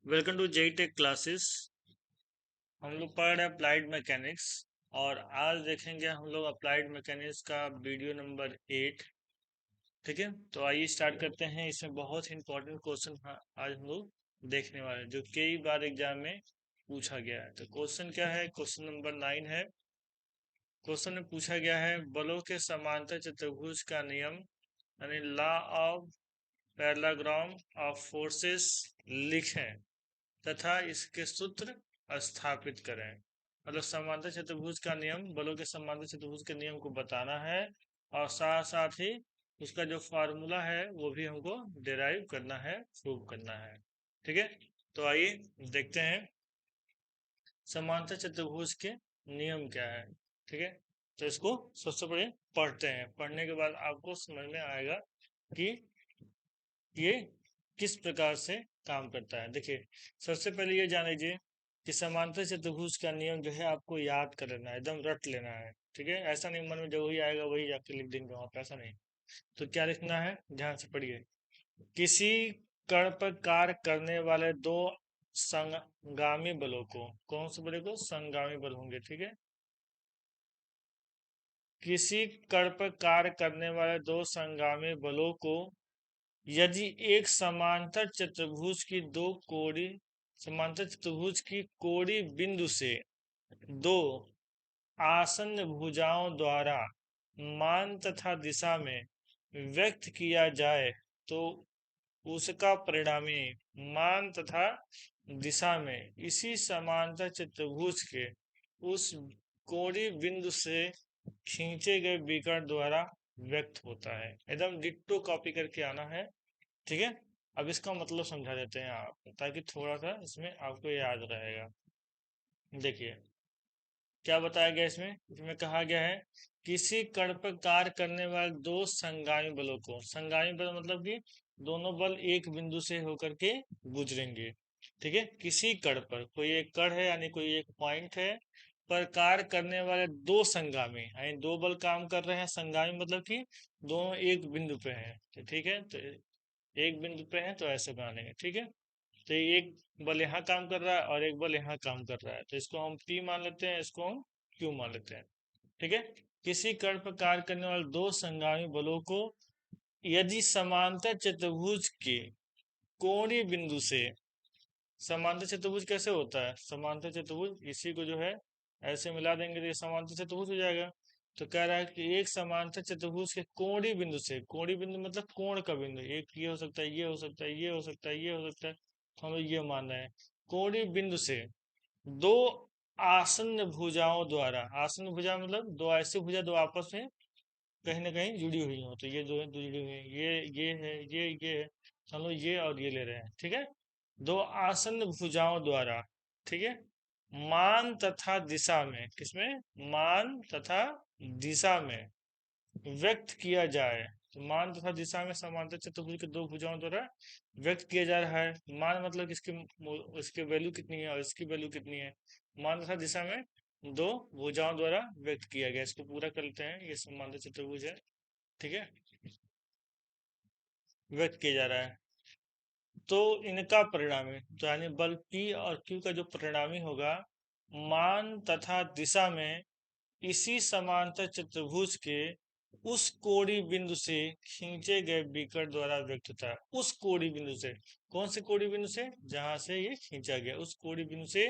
Welcome to JE tech classes. हम लोग पढ़ रहे हैं अप्लाइड मैकेनिक्स और आज देखेंगे हम लोग अप्लाइड मैकेनिक्स का वीडियो नंबर 8। ठीक है, तो आइए स्टार्ट करते हैं। इसमें बहुत ही इंपॉर्टेंट क्वेश्चन आज हम लोग देखने वाले हैं जो कई बार एग्जाम में पूछा गया है। तो क्वेश्चन क्या है? क्वेश्चन नंबर 9 है। क्वेश्चन में पूछा गया है बलों के समांतर चतुर्भुज का नियम यानी law of parallelogram of forces लिखें तथा इसके सूत्र स्थापित करें। मतलब समांतर चतुर्भुज का नियम, बलों के समांतर चतुर्भुज के नियम को बताना है और साथ साथ ही उसका जो फार्मूला है वो भी हमको डिराइव करना है, प्रूव करना है। ठीक है, तो आइए देखते हैं समांतर चतुर्भुज के नियम क्या है। ठीक है, तो इसको सबसे पहले पढ़ते हैं। पढ़ने के बाद आपको समझ में आएगा कि ये किस प्रकार से काम करता है। देखिए, सबसे पहले ये जान लीजिए कि समांतर चतुर्भुज का नियम जो है आपको याद कर लेना है, एकदम रट लेना है। ठीक है, ऐसा नहीं मन में जो ही आएगा वही जाके लिख देंगे वहां पे, ऐसा नहीं। तो क्या लिखना है, ध्यान से पढ़िए। किसी कण पर कार्य करने वाले दो संगामी बलों को, कौन से बलों को? संगामी बल होंगे। ठीक है, किसी कण पर कार्य करने वाले दो संगामी बलों को यदि एक समांतर चतुर्भुज की कोणीय बिंदु से दो आसन्न भुजाओं द्वारा मान तथा दिशा में व्यक्त किया जाए तो उसका परिणामी मान तथा दिशा में इसी समांतर चतुर्भुज के उस कोणीय बिंदु से खींचे गए विकर्ण द्वारा व्यक्त होता है। एकदम डिट्टो कॉपी करके आना है। ठीक है, अब इसका मतलब समझा देते हैं आप ताकि थोड़ा सा इसमें आपको याद रहेगा। देखिए क्या बताया गया इसमें। इसमें कहा गया है किसी कण पर कार्य करने वाले दो संगामी बलों को, संगामी बल मतलब कि दोनों बल एक बिंदु से होकर के गुजरेंगे। ठीक है, किसी कण पर, कोई एक कण है यानी कोई एक पॉइंट है, पर कार्य करने वाले दो संगामी यानी दो बल काम कर रहे हैं। संगामी मतलब कि दोनों एक बिंदु पे हैं। तो ठीक है, तो एक बिंदु पे हैं तो ऐसे बना लेंगे। ठीक है, तो एक बल यहाँ काम कर रहा है और एक बल यहाँ काम कर रहा है, तो इसको हम P मान लेते हैं, इसको हम Q मान लेते हैं। ठीक है, किसी कण पर कार्य करने वाले दो संगामी बलों को यदि समांतर चतुर्भुज के कोणीय बिंदु से, समांतर चतुर्भुज कैसे होता है? समांतर चतुर्भुज इसी को जो है ऐसे मिला देंगे तो ये समांतर चतुर्भुज हो जाएगा। तो कह रहा है कि एक समांतर चतुर्भुज के कोणीय बिंदु से, कोणीय बिंदु मतलब कोण का बिंदु, एक ये हो सकता है, ये हो सकता है, ये हो सकता है, ये हो सकता है, तो हम लोग ये मान रहे हैं। कोणीय बिंदु से दो आसन्न भुजाओं द्वारा, आसन्न भुजा मतलब दो ऐसी भुजा दो आपस में कहीं ना कहीं जुड़ी हुई हो, तो ये दो है, दो जुड़ी हुई है, ये है, ये है, हम लोग ये और ये ले रहे हैं। ठीक है, दो आसन्न भुजाओं द्वारा, ठीक है, मान तथा दिशा में, किसमें? मान तथा दिशा में व्यक्त किया जाए। तो मान तथा दिशा में समांतर चतुर्भुज के दो भुजाओं द्वारा व्यक्त किया जा रहा है। मान मतलब किसकी, इसकी वैल्यू कितनी है और इसकी वैल्यू कितनी है। मान तथा दिशा में दो भुजाओं द्वारा व्यक्त किया गया। इसको पूरा करते हैं, ये समांतर चतुर्भुज है। ठीक है, व्यक्त किया जा रहा है तो इनका परिणामी, तो यानी बल P और Q का जो परिणामी होगा मान तथा दिशा में इसी समांतर चतुर्भुज के उस कोणीय बिंदु से खींचे गए विकर्ण द्वारा व्यक्त होता है। उस कोणीय बिंदु से, कौन से कोणीय बिंदु से? जहां से ये खींचा गया, उस कोणीय बिंदु से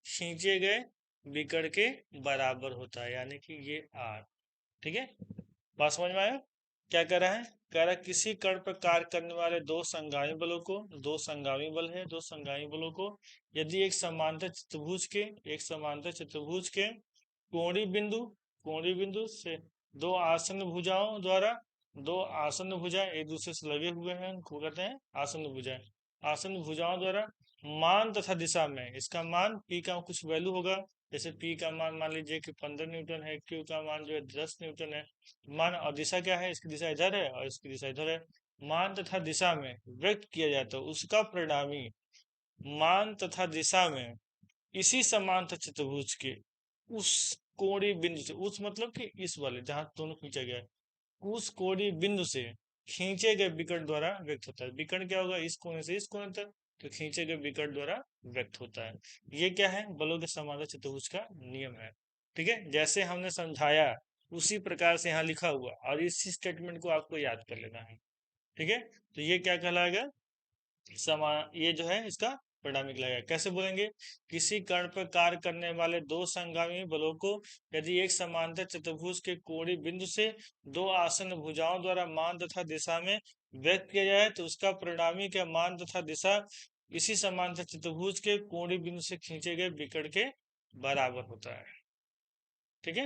खींचे गए विकर्ण के बराबर होता है, यानी कि ये R। ठीक है, बात समझ में आया? क्या कह रहा है? कह रहा है किसी कण पर कार्य करने वाले दो संगामी बलों को, दो संगामी बल है, दो संगामी बलों को यदि एक समांतर चतुर्भुज के कोणीय बिंदु, कोणीय बिंदु से दो आसन्न भुजाओं द्वारा, दो आसन्न भुजा एक दूसरे से लगे हुए हैं, उनको कहते हैं आसन्न भुजाएं। आसन्न भुजाओं द्वारा मान तथा दिशा में, इसका मान P का कुछ वैल्यू होगा, जैसे P का मान मान लीजिए कि 15 न्यूटन है, Q का मान जो है 10 न्यूटन है। मान और दिशा क्या है? इसकी दिशा इधर है और इसकी दिशा इधर है। मान तथा दिशा में व्यक्त किया जाए तो उसका परिणामी मान तथा दिशा में इसी समांतर चतुर्भुज के उस कोणीय बिंदु से, उस मतलब कि इस वाले जहां दोनों खींचा गया है, उस कोणीय बिंदु से खींचे गए विकर्ण द्वारा व्यक्त होता है। विकर्ण क्या होगा? इस कोने से इस कोने तक। तो खींचे गए विकर्ण द्वारा व्यक्त होता है। ये क्या है, बलों के समांतर चतुर्भुज का नियम है। ठीक है, जैसे हमने समझाया उसी प्रकार से यहाँ लिखा हुआ, और इसी स्टेटमेंट को आपको याद कर लेना है। ठीक है, तो ये क्या कहलाएगा, ये जो है इसका परिणामी कहलाएगा। कैसे बोलेंगे, किसी कण पर कार्य करने वाले दो संगामी बलों को यदि एक समांतर चतुर्भुज के कोणीय बिंदु से दो आसन्न भुजाओं द्वारा मान तथा दिशा में व्यक्त किया जाए तो उसका परिणामी का मान तथा दिशा इसी समांतर चतुर्भुज के कोणीय बिंदु से खींचे गए विकर्ण के बराबर होता है। ठीक है,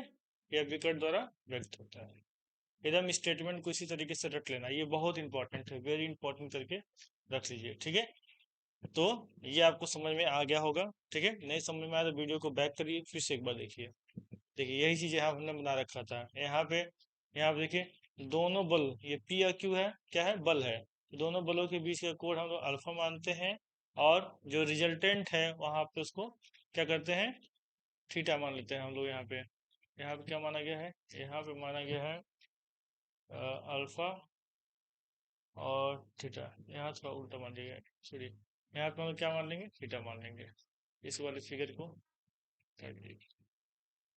यह विकर्ण द्वारा व्यक्त होता है। एकदम स्टेटमेंट को इसी तरीके से रख लेना, ये बहुत इंपॉर्टेंट है, वेरी इंपॉर्टेंट करके रख लीजिए। ठीक है, तो ये आपको समझ में आ गया होगा। ठीक है, नहीं समझ में आया तो वीडियो को बैक करिए, फिर से एक बार देखिए। देखिए यही चीज यहाँ हमने बना रखा था। यहाँ पे देखिए दोनों बल, ये पी और क्यू है, क्या है, बल है। दोनों बलों के बीच का कोण हम लोग अल्फा मानते हैं, और जो रिजल्टेंट है वहां पे उसको क्या करते हैं, थीटा मान लेते हैं हम लोग। यहाँ पे क्या माना गया है, यहाँ पे माना गया है अल्फा और थीटा। यहाँ थोड़ा उल्टा मान लिया, सॉरी, यहाँ पे हम लोग क्या मान लेंगे, थीटा मान लेंगे। इस वाले फिगर को कर दीजिए।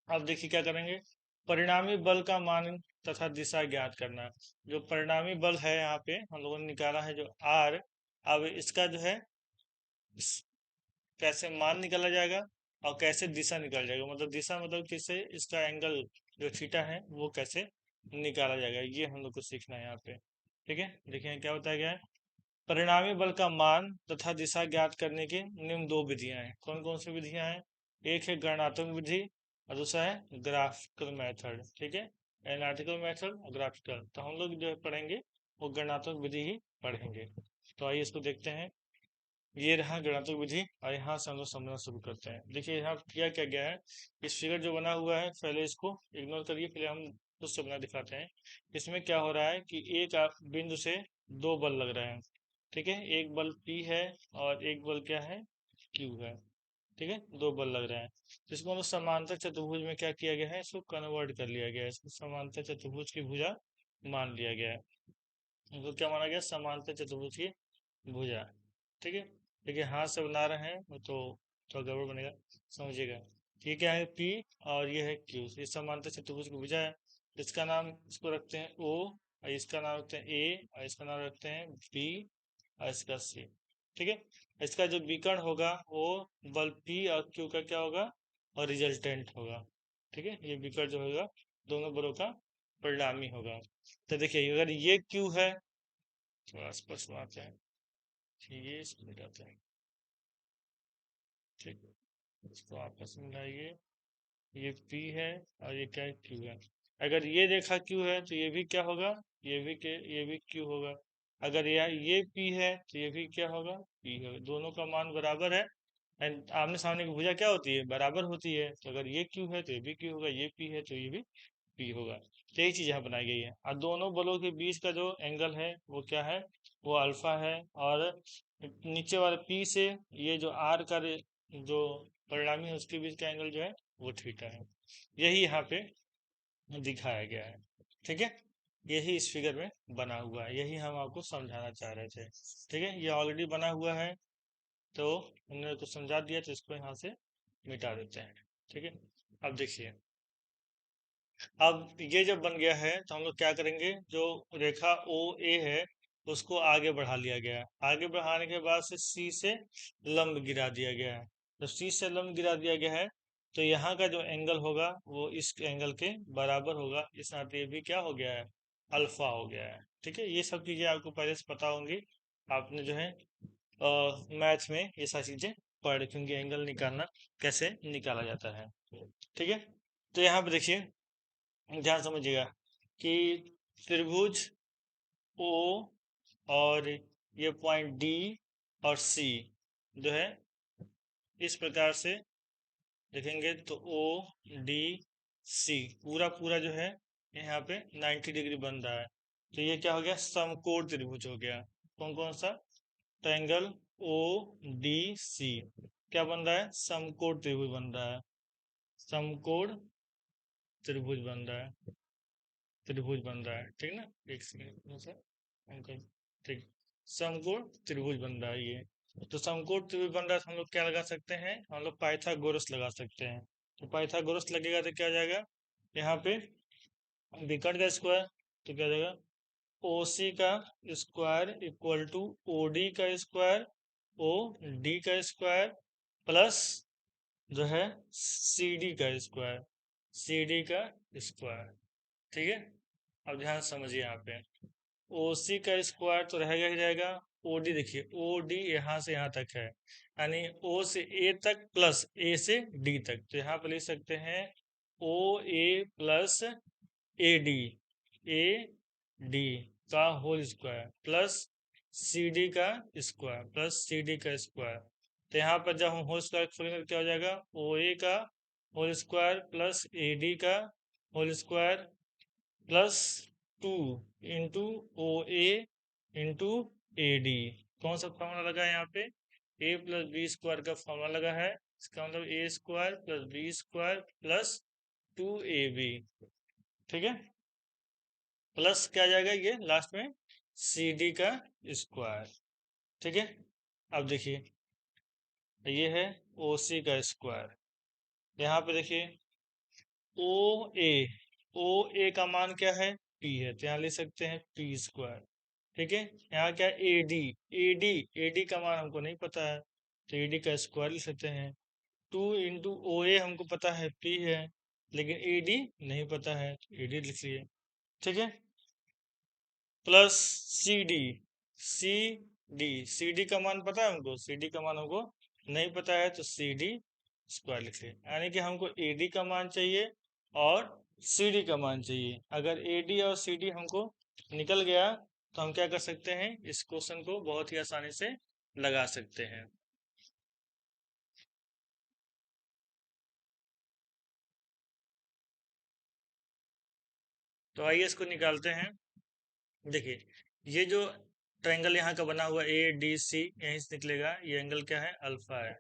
अब देखिए क्या करेंगे, परिणामी बल का मान तथा दिशा ज्ञात करना। जो परिणामी बल है यहाँ पे हम लोगों ने निकाला है, जो आर, अब इसका जो है कैसे मान निकाला जाएगा और कैसे दिशा निकाला जाएगा, मतलब दिशा मतलब किससे इसका एंगल जो थीटा है वो कैसे निकाला जाएगा, ये हम लोग को सीखना है यहाँ पे। ठीक है, देखिए क्या बताया गया है, परिणामी बल का मान तथा दिशा ज्ञात करने की निम्न दो विधियां हैं। कौन कौन सी विधियां हैं, एक है गणनात्मक विधि और दूसरा है ग्राफिकल मेथड। ठीक है, एनालिटिकल मेथड और ग्राफिकल, तो हम लोग जो है पढ़ेंगे वो गणनात्मक विधि ही पढ़ेंगे। तो आइए इसको देखते हैं। ये रहा गणनात्मक विधि, और यहाँ से हम लोग समझना शुरू करते हैं। देखिए यहाँ किया क्या गया है, इस फिगर जो बना हुआ है पहले इसको इग्नोर करिए, पहले हम उससे बना दिखाते हैं। इसमें क्या हो रहा है कि एक बिंदु से दो बल लग रहे हैं। ठीक है, एक बल P है और एक बल क्या है, Q है। ठीक है, दो बल लग रहे हैं, तो इसको हम लोग समांतर चतुर्भुज में क्या किया गया है, इसको कन्वर्ट कर लिया गया है, इसको समांतर चतुर्भुज की भुजा मान लिया गया है। इनको क्या माना गया, समांतर चतुर्भुज की भुजा। ठीक है, देखिए हाथ से बना रहे हैं तो थोड़ा गड़बड़ बनेगा, समझिएगा। ये क्या है, पी और ये है क्यू, ये समांतर चतुर्भुज की भुजा है। इसका नाम इसको रखते हैं ओ, और इसका नाम रखते हैं ए, और इसका नाम रखते हैं बी, और इसका सी। ठीक है, इसका जो विकर्ण होगा वो बल पी और क्यू का क्या होगा, और रिजल्टेंट होगा। ठीक है, ये विकर्ण जो होगा दोनों बलों का परिणामी होगा। तो देखिए अगर ये क्यू है, थोड़ा स्पष्ट बनाते हैं, ये इसको मिटाते हैं। ठीक है, इसको आपस में मिलाइए, ये P है और ये क्या है, Q है। अगर ये रेखा Q है तो ये भी क्या होगा, ये भी Q होगा। अगर ये P है तो ये भी क्या होगा, P होगा। दोनों का मान बराबर है, एंड आमने सामने की भुजा क्या होती है, बराबर होती है। तो अगर ये Q है तो ये भी Q होगा, ये P है तो ये भी P होगा। तो यही चीज यहाँ बनाई गई है, और दोनों बलों के बीच का जो एंगल है वो क्या है, वो अल्फा है। और नीचे वाले P से ये जो R का जो परिणामी है उसके बीच का एंगल जो है वो थीटा है। यही यहाँ पे दिखाया गया है। ठीक है, यही इस फिगर में बना हुआ है, यही हम आपको समझाना चाह रहे थे। ठीक है, ये ऑलरेडी बना हुआ है, तो हमने तो समझा दिया, तो इसको यहाँ से मिटा देते हैं। ठीक है, अब देखिए, अब ये जब बन गया है तो हम लोग क्या करेंगे, जो रेखा ओ ए है उसको आगे बढ़ा लिया गया है। आगे बढ़ाने के बाद से सी से लंब गिरा दिया गया है। तो सी से लंब गिरा दिया गया है, तो यहाँ का जो एंगल होगा वो इस एंगल के बराबर होगा। इस नाते ये भी क्या हो गया है, अल्फा हो गया है। ठीक है, ये सब चीजें आपको पहले से पता होंगी, आपने जो है मैथ में ये सारी चीजें पढ़, क्योंकि एंगल निकालना कैसे निकाला जाता है। ठीक है, तो यहाँ पे देखिए, ध्यान समझिएगा कि त्रिभुज ओ और ये पॉइंट डी और सी जो है इस प्रकार से देखेंगे तो ओ डी सी पूरा पूरा जो है यहाँ पे 90 डिग्री बन रहा है। तो ये क्या हो गया, समकोण त्रिभुज हो गया। कौन कौन सा, ट्रायंगल ओ डी सी क्या बन रहा है, समकोण त्रिभुज बन रहा है। समकोण त्रिभुज बन रहा है, त्रिभुज बन रहा है। ठीक ना, एक सेकंड सर, अंकल, ठीक, समकोण त्रिभुज बन रहा है ये। तो समकोण त्रिभुज बन रहा है तो हम लोग क्या लगा सकते हैं, हम लोग पाइथागोरस लगा सकते हैं। तो पाइथागोरस लगेगा तो क्या हो जाएगा, यहाँ पे विकर्ण का स्क्वायर, तो क्या हो जाएगा ओ सी का square equal to O D का स्क्वायर, ओ डी का स्क्वायर प्लस जो है सी डी का स्क्वायर, सी डी का स्क्वायर। ठीक है, अब ध्यान से समझिए यहाँ पे ओ सी का स्क्वायर तो रहेगा ही रहेगा, ओ डी देखिए ओ डी यहाँ से यहाँ तक है, यानी ओ से ए तक प्लस ए से डी तक, तो यहाँ पे लिख सकते हैं O A plus A D, A D का whole square plus C D का स्क्वायर प्लस सी डी का स्क्वायर। तो यहाँ पर जब हम होल स्क्वायर खोलेंगे तो क्या हो जाएगा, ओ ए का whole square plus A D का whole square plus 2 into O A into A D. कौन सा फॉर्मूला लगा है यहाँ पे, ए प्लस बी स्क्वायर का फॉर्मूला लगा है, इसका मतलब A square plus B square plus 2ab। ठीक है, प्लस क्या आ जाएगा ये लास्ट में सी डी का स्क्वायर। ठीक है, अब देखिए ये है ओ सी का स्क्वायर, यहाँ पे देखिए ओ ए, ओ ए का मान क्या है पी है, तो यहाँ लिख सकते हैं पी स्क्वायर। ठीक है, यहाँ क्या है ए D, A D, A D का मान हमको नहीं पता है तो ए डी का स्क्वायर लिख सकते हैं। 2 इंटू ओ ए हमको पता है पी है, लेकिन ए डी नहीं पता है तो ए डी लिख लिए। ठीक है, plus C D, C D, C D का मान पता है हमको, सी डी का मान हमको नहीं पता है तो सी डी स्क्वायर लिख लिए, यानी कि हमको ए डी का मान चाहिए और सी डी का मान चाहिए। अगर ए डी और सी डी हमको निकल गया तो हम क्या कर सकते हैं, इस क्वेश्चन को बहुत ही आसानी से लगा सकते हैं। तो आइए इसको निकालते हैं। देखिए ये जो ट्रायंगल यहाँ का बना हुआ ए डी सी यहीं से निकलेगा, ये एंगल क्या है अल्फा है।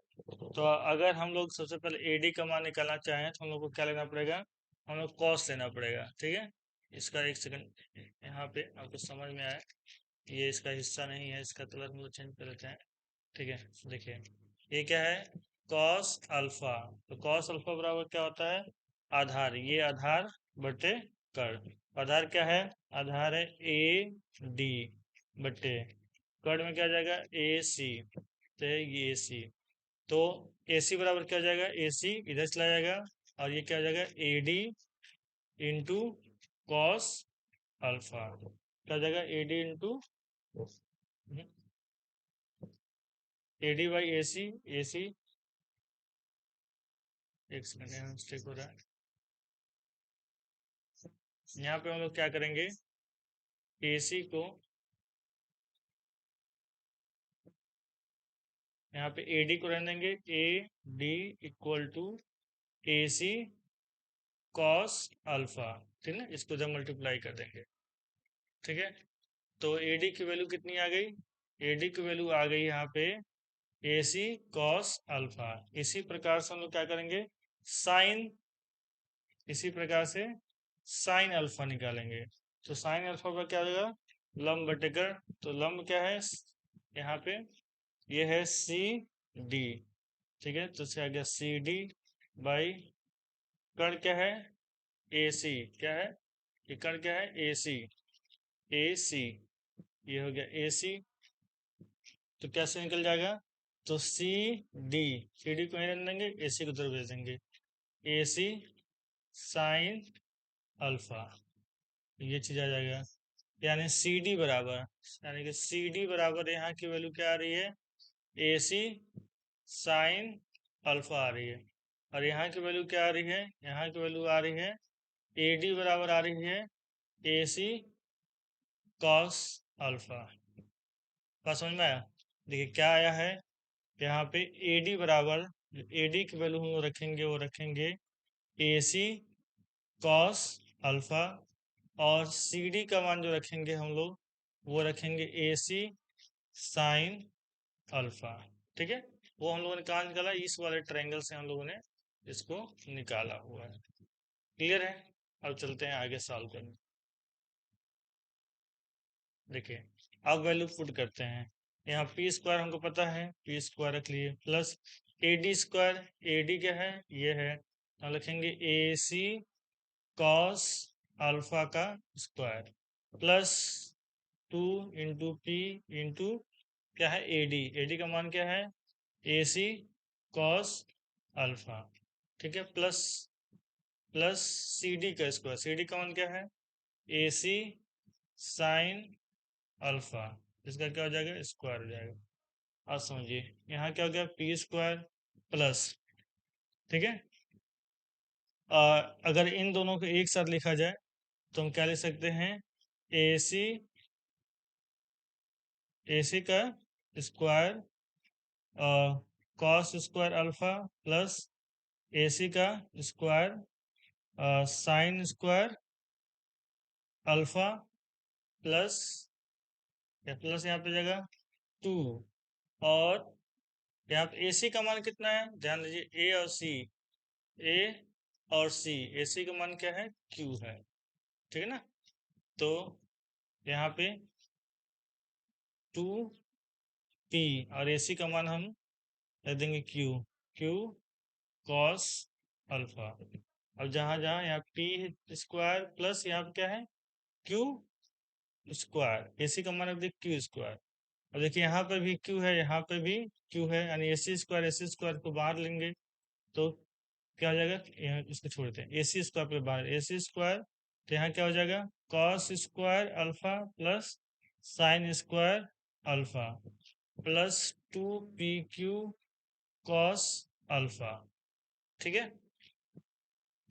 तो अगर हम लोग सबसे पहले ए डी का मान निकालना चाहें तो हम लोग को क्या लेना पड़ेगा, हम लोग कॉस लेना पड़ेगा। ठीक है, इसका एक सेकंड यहाँ पे आपको समझ में आए, ये इसका हिस्सा नहीं है, इसका कलर हम लोग चेंज कर लेते हैं। ठीक है, देखिए ये क्या है कॉस अल्फा, तो कॉस अल्फा बराबर क्या होता है आधार, ये आधार बटे कर्ण, आधार क्या है, आधार है ए डी बटे कर्ण में क्या आ जाएगा ए सी, तो ये ए सी, तो ए सी बराबर क्या हो जाएगा ए सी इधर चला जाएगा और ये क्या हो जाएगा A D into cos alpha, क्या हो जाएगा A D into A D by A C, एक सेकंड यहाँ मिस्टेक हो रहा है, यहाँ पे हम लोग क्या करेंगे ए सी को यहाँ पे ए डी को रहने देंगे, A D equal to A C cos alpha. ठीक है, इसको जब मल्टीप्लाई कर देंगे, ठीक है, तो ए डी की वैल्यू कितनी आ गई, ए डी की वैल्यू आ गई यहाँ पे ए सी कॉस अल्फा। इसी प्रकार से हम लोग क्या करेंगे साइन, इसी प्रकार से साइन अल्फा निकालेंगे, तो साइन अल्फा का क्या होगा लंब बटेकर, तो लंब क्या है यहाँ पे ये है सी डी। ठीक है, तो इसका आ गया सी डी बाई कर्ण क्या है ए सी, क्या है ये कर्ण क्या है ए सी, ए सी, ये हो गया ए सी, तो कैसे निकल जाएगा, तो सी डी, सी डी को यहीं रख देंगे ए सी को उधर भेज देंगे, ए सी साइन अल्फा, ये चीज आ जाएगा, यानी सी डी बराबर, यानी कि सी डी बराबर यहाँ की वैल्यू क्या आ रही है ए सी साइन अल्फा आ रही है, और यहाँ की वैल्यू क्या आ रही है, यहाँ की वैल्यू आ रही है ए डी बराबर आ रही है ए सी कॉस अल्फा। बात समझ में आया, देखिए क्या आया है यहाँ पे ए डी बराबर, ए डी की वैल्यू हम लोग रखेंगे वो रखेंगे ए सी कॉस अल्फा, और सी डी का मान जो रखेंगे हम लोग वो रखेंगे ए सी साइन अल्फा। ठीक है, वो हम लोगों ने कहाँ निकाला, इस वाले ट्रायंगल से हम लोगों ने इसको निकाला हुआ है। क्लियर है, अब चलते हैं आगे सॉल्व करने। देखिए अब वैल्यू पुट करते हैं, यहाँ पी स्क्वायर हमको पता है, पी स्क्वायर रख लिए, plus A D square, A D क्या है, ये है, हम लिखेंगे ए सी कॉस अल्फा का स्क्वायर, प्लस 2 × पी इंटू क्या है, ए डी, ए डी का मान क्या है, ए सी कॉस अल्फा, ठीक है, प्लस प्लस सी डी का स्क्वायर, सी डी का मान क्या है, ए सी साइन अल्फा, इसका क्या हो जाएगा, स्क्वायर हो जाएगा। अब समझिए यहाँ क्या हो गया, पी स्क्वायर प्लस, ठीक है, अगर इन दोनों को एक साथ लिखा जाए तो हम क्या लिख सकते हैं, ए सी का square cos square alpha plus A C का square sine square alpha plus, या प्लस यहाँ पे जाएगा 2, और यहाँ पे ए सी का मान कितना है, ध्यान दीजिए, ए और सी, ए और सी, ए सी का मान क्या है, क्यू है, ठीक है ना, तो यहाँ पे 2p और ए सी का मान हम रख देंगे क्यू, क्यू कॉस अल्फा। अब जहाँ जहाँ यहाँ पी स्क्वायर प्लस यहाँ पे क्या है, क्यू स्क्वायर, ए सी का मान रख दिए क्यू स्क्वायर। अब देखिए यहाँ पर भी क्यू है, यहाँ पे भी क्यू है, यानी ए सी स्क्वायर को बाहर लेंगे तो क्या हो जाएगा, यहाँ इसको छोड़ते हैं, ए सी स्क्वायर पे बाहर ए सी स्क्वायर, तो यहाँ क्या हो जाएगा, cos square alpha plus sign square alpha plus 2pq cos alpha, ठीक है,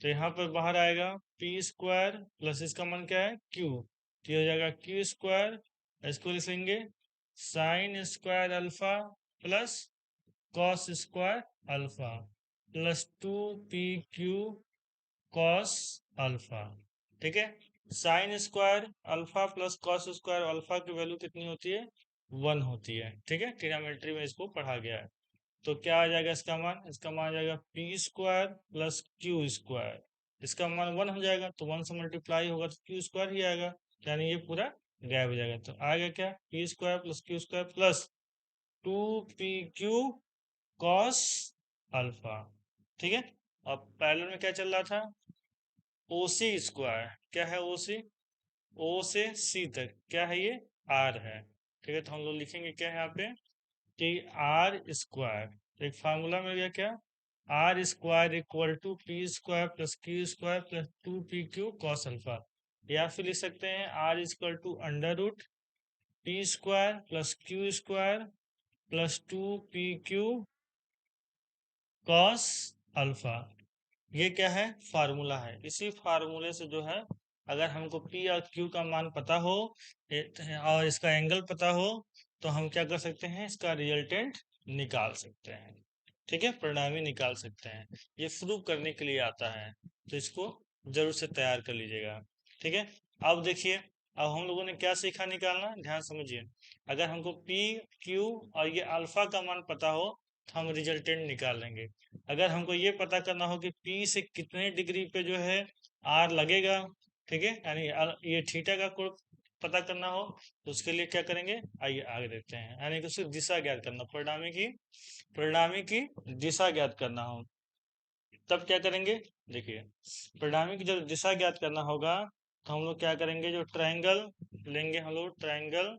तो यहाँ पर बाहर आएगा पी स्क्वायर प्लस इसका मान क्या है, क्यू, तो ये हो जाएगा क्यू स्क्वायर, इसको लिखेंगे sign square alpha plus cos square alpha plus 2pq cos alpha, ठीक है, sign square alpha plus cos square alpha की वैल्यू कितनी होती है, 1 होती है, ठीक है, ट्रिग्नोमेट्री में इसको पढ़ा गया है। तो क्या आ जाएगा इसका मान आ जाएगा P square plus Q square, इसका मान 1 हो जाएगा, तो 1 से मल्टीप्लाई होगा तो क्यू स्क्वायर ही आएगा, यानी ये पूरा गायब हो जाएगा, तो आएगा क्या, P square plus Q square plus 2pq cos alpha, ठीक है। अब पैरेलल में क्या चल रहा था, ओ सी स्क्वायर, क्या है ओ सी, ओ से सी तक क्या है, ये आर है, ठीक है, तो हम लोग लिखेंगे क्या है यहाँ पे कि आर स्क्वायर, तो एक फार्मूला मिल गया क्या, R square equal to P square plus Q square plus 2pq cos alpha, या फिर लिख सकते हैं R equal to under root P square plus Q square plus 2pq cos alpha, ये क्या है, फार्मूला है, इसी फार्मूले से जो है अगर हमको पी और क्यू का मान पता हो और इसका एंगल पता हो तो हम क्या कर सकते हैं, इसका रिजल्टेंट निकाल सकते हैं, ठीक है, परिणामी निकाल सकते हैं, ये प्रूव करने के लिए आता है, तो इसको जरूर से तैयार कर लीजिएगा, ठीक है। अब देखिए, अब हम लोगों ने क्या सीखा निकालना, ध्यान समझिए, अगर हमको पी क्यू और ये अल्फा का मान पता हो तो हम रिजल्टेंट निकाल लेंगे, अगर हमको ये पता करना हो कि पी से कितने डिग्री पे जो है आर लगेगा, ठीक है, यानी ये थीटा का कोण पता करना हो तो उसके लिए क्या करेंगे, आइए आगे देखते हैं, यानी कि उसकी दिशा ज्ञात करना, परिणामी की दिशा ज्ञात करना हो तब क्या करेंगे, देखिए, परिणामी की जब दिशा ज्ञात करना होगा तो हम लोग क्या करेंगे, जो ट्रायंगल लेंगे हम लोग, ट्रायंगल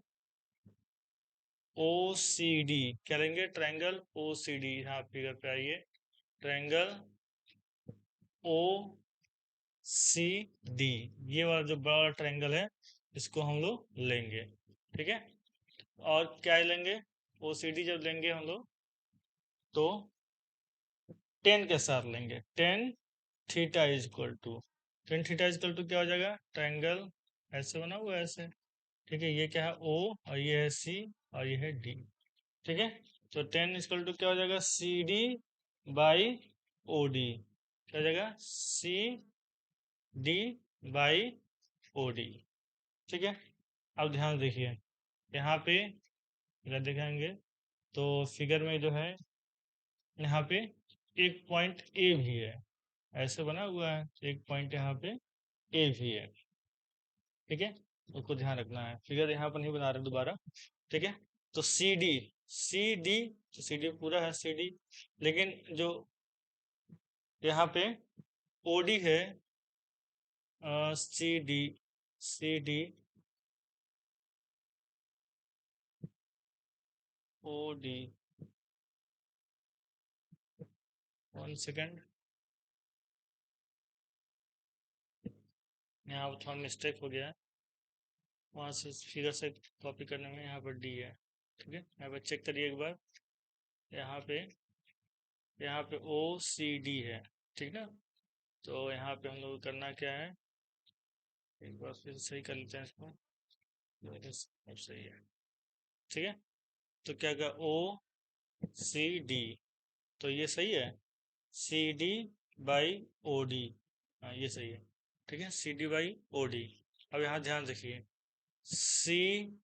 ओ सी डी, क्या लेंगे, ट्रायंगल ओ सी डी, यहाँ फिगर पे आइए, ट्रायंगल ओ सी डी, ये वाला जो बड़ा ट्रायंगल है इसको हम लोग लेंगे, ठीक है, और क्या लेंगे, ओ सी डी जब लेंगे हम लोग तो 10 के साथ लेंगे, theta is equal to ten theta is equal to क्या हो जाएगा, ट्रायंगल ऐसे बना हुआ है ऐसे, ठीक है, ये क्या है ओ और ये है सी और ये है डी, ठीक है, तो 10 इक्वल टू क्या हो जाएगा, C D by O D, क्या हो जाएगा, C D by O D, ठीक है। अब ध्यान देखिए यहाँ पे अगर देखेंगे तो फिगर में जो है यहाँ पे एक पॉइंट ए भी है, ऐसे बना हुआ है, एक पॉइंट यहाँ पे ए भी है, ठीक है, उसको ध्यान रखना है, फिगर यहाँ पर नहीं बना रहे दोबारा, ठीक है। तो सी डी, सी डी, तो सी डी पूरा है सी डी, लेकिन जो यहाँ पे ओ डी है, C D, C D, O D, 1 second, यहाँ पर थोड़ा मिस्टेक हो गया है, वहाँ से फिगर से कॉपी करने में, यहाँ पर डी है, ठीक है। यहाँ पर चेक करिए एक बार, यहाँ पे ओ सी डी है, ठीक ना। तो यहाँ पे हम लोग करना क्या है, एक बार फिर सही कर लेते हैं इसको, अब सही है, ठीक है। तो क्या क्या, ओ सी डी, तो ये सही है, C D by O D, हाँ ये सही है, ठीक है, C D by O D. अब यहाँ ध्यान रखिए, सी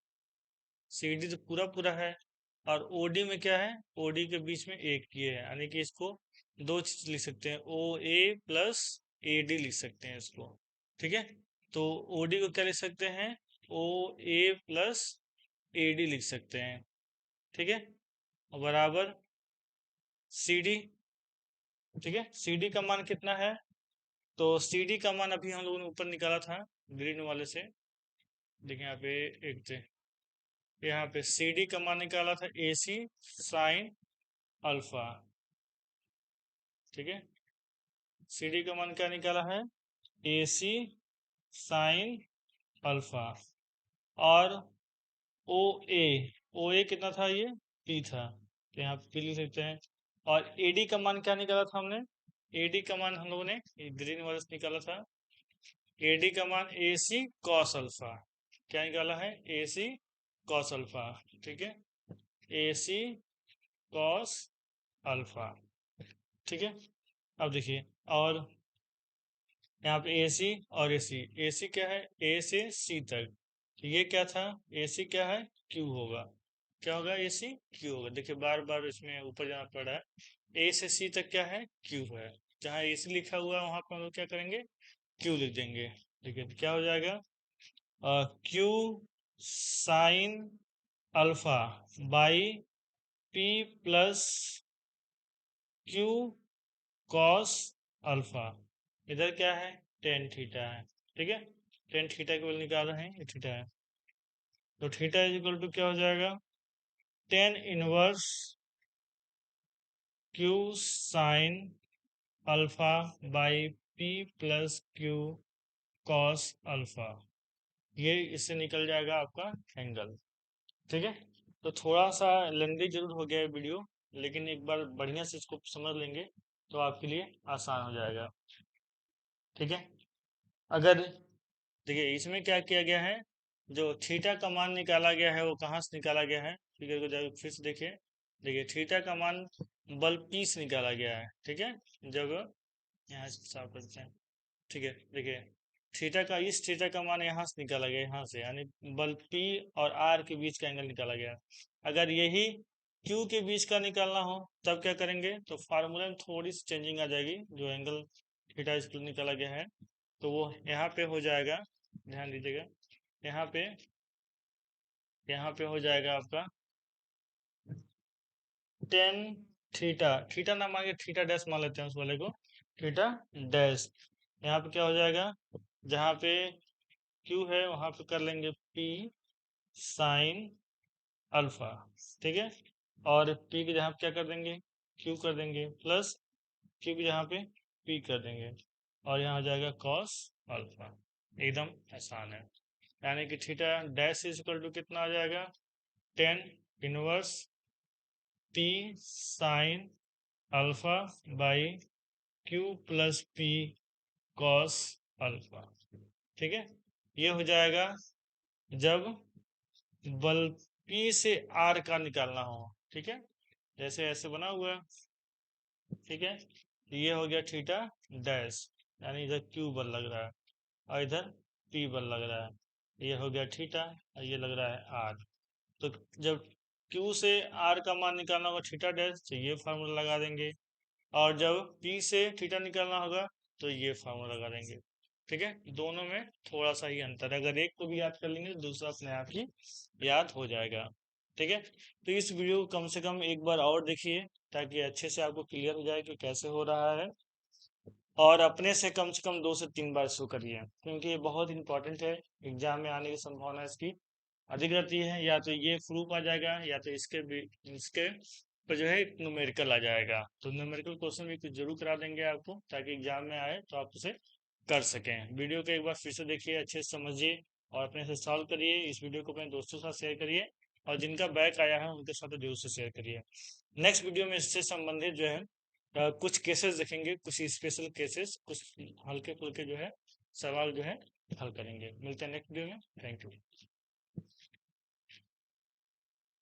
सी डी तो पूरा पूरा है, और ओ डी में क्या है, ओ डी के बीच में एक ये है, यानी कि इसको दो चीज लिख सकते हैं, O A plus A D लिख सकते हैं इसको, ठीक है। तो ओ डी को क्या लिख सकते हैं, O A plus A D लिख सकते हैं, ठीक है, और बराबर सी डी, ठीक है। सी डी का मान कितना है, तो सी डी का मान अभी हम लोगों ने ऊपर निकाला था ग्रीन वाले से, देखिए यहाँ पे एक थे, यहाँ पे सी डी का मान निकाला था ए सी साइन अल्फा, ठीक है। सी डी का मान क्या निकाला है, ए सी साइन अल्फा, और ओ ए, ओ ए कितना था, ये पी था, तो यहाँ पे पी लिख सकते हैं। और ए डी का मान क्या निकाला था हमने, ए डी का मान हम लोगों ने ग्रीन वाले से निकाला था, ए डी का मान ए सी कॉस अल्फा, क्या निकाला है, ए सी कॉस अल्फा, ठीक है, ए सी कॉस अल्फा, ठीक है। अब देखिए, और यहाँ पे ए सी और ए सी क्या है, ए से सी तक, तो ये क्या था, ए सी क्या है, क्यू होगा, क्या होगा, ए सी क्यू होगा, देखिए बार बार इसमें ऊपर जाना पड़ रहा है, ए से सी तक क्या है, क्यू है, जहाँ ए सी लिखा हुआ है वहां पर हम लोग क्या करेंगे, क्यू लिख देंगे, देखिए तो क्या हो जाएगा, Q sine alpha by P plus Q cos alpha, इधर क्या है, टेन थीटा है, ठीक है, टेन थीटा के वैल्यू निकाल रहे हैं, ये थीटा है, तो थीटा इज इक्वल टू क्या हो जाएगा, ten inverse Q sine alpha by P plus Q cos alpha, ये इससे निकल जाएगा आपका एंगल, ठीक है। तो थोड़ा सा लेंदी जरूर हो गया है वीडियो, लेकिन एक बार बढ़िया से इसको समझ लेंगे तो आपके लिए आसान हो जाएगा, ठीक है। अगर देखिए इसमें क्या किया गया है, जो थीटा का मान निकाला गया है वो कहाँ से निकाला गया है, फिगर को जब फिर से देखिए, देखिए थीटा का मान बल पी से निकाला गया है, ठीक है, जब यहाँ से साफ करते हैं, ठीक है, देखिए थीटा का, इस थीटा का मान यहाँ से निकाला गया, यहाँ से, यानी बल पी और आर के बीच का एंगल निकाला गया। अगर यही क्यू के बीच का निकालना हो तब क्या करेंगे, तो फार्मूला में थोड़ी सी चेंजिंग आ जाएगी, जो एंगल थीटा इसको निकाला गया है तो वो यहाँ पे हो जाएगा, ध्यान दीजिएगा, यहाँ पे हो जाएगा आपका टेन थीटा, थीटा ना मान के थीटा डैश मान लेते हैं उस वाले को, थीटा डैश, यहाँ पे क्या हो जाएगा, जहाँ पे क्यू है वहां पे कर लेंगे पी साइन अल्फा, ठीक है, और पी के जहाँ पे क्या कर देंगे, क्यू कर देंगे, प्लस क्यू के जहाँ पे पी कर देंगे, और यहाँ हो जाएगा कॉस अल्फा, एकदम आसान है, यानी कि theta dash is equal to कितना आ जाएगा, ten inverse P sine alpha by Q plus P cos alpha, ठीक है। ये हो जाएगा जब बल पी से आर का निकालना हो, ठीक है, जैसे ऐसे बना हुआ है, ठीक है, ये हो गया थीटा डैश, यानी इधर क्यू बल लग रहा है और इधर पी बल लग रहा है, ये हो गया थीटा और ये लग रहा है आर, तो जब क्यू से आर का मान निकालना होगा थीटा डैश तो ये फार्मूला लगा देंगे, और जब पी से थीटा निकालना होगा तो ये फार्मूला लगा देंगे, ठीक है। दोनों में थोड़ा सा ही अंतर है, अगर एक को भी याद कर लेंगे तो दूसरा अपने आप ही याद हो जाएगा, ठीक है, तो इस वीडियो को कम से कम एक बार और देखिए ताकि अच्छे से आपको क्लियर हो जाए कि कैसे हो रहा है, और अपने से कम 2 से 3 बार शो करिए, क्योंकि ये बहुत इंपॉर्टेंट है। एग्जाम में आने की संभावना इसकी अधिक रहती है। या तो ये प्रूफ आ जाएगा या तो इसके पर जो है न्यूमेरिकल आ जाएगा। तो न्यूमेरिकल क्वेश्चन भी कुछ जरूर करा देंगे आपको, ताकि एग्जाम में आए तो आप उसे कर सकें। वीडियो को एक बार फिर से देखिए, अच्छे से समझिए और अपने से सॉल्व करिए। इस वीडियो को अपने दोस्तों के साथ शेयर करिए और जिनका बैक आया है उनके साथ जरूर से शेयर करिए। नेक्स्ट वीडियो में इससे संबंधित जो है कुछ केसेस देखेंगे, कुछ स्पेशल केसेस, कुछ हल्के फुल्के जो है सवाल जो है हल करेंगे। मिलते हैं नेक्स्ट वीडियो में। Thank you.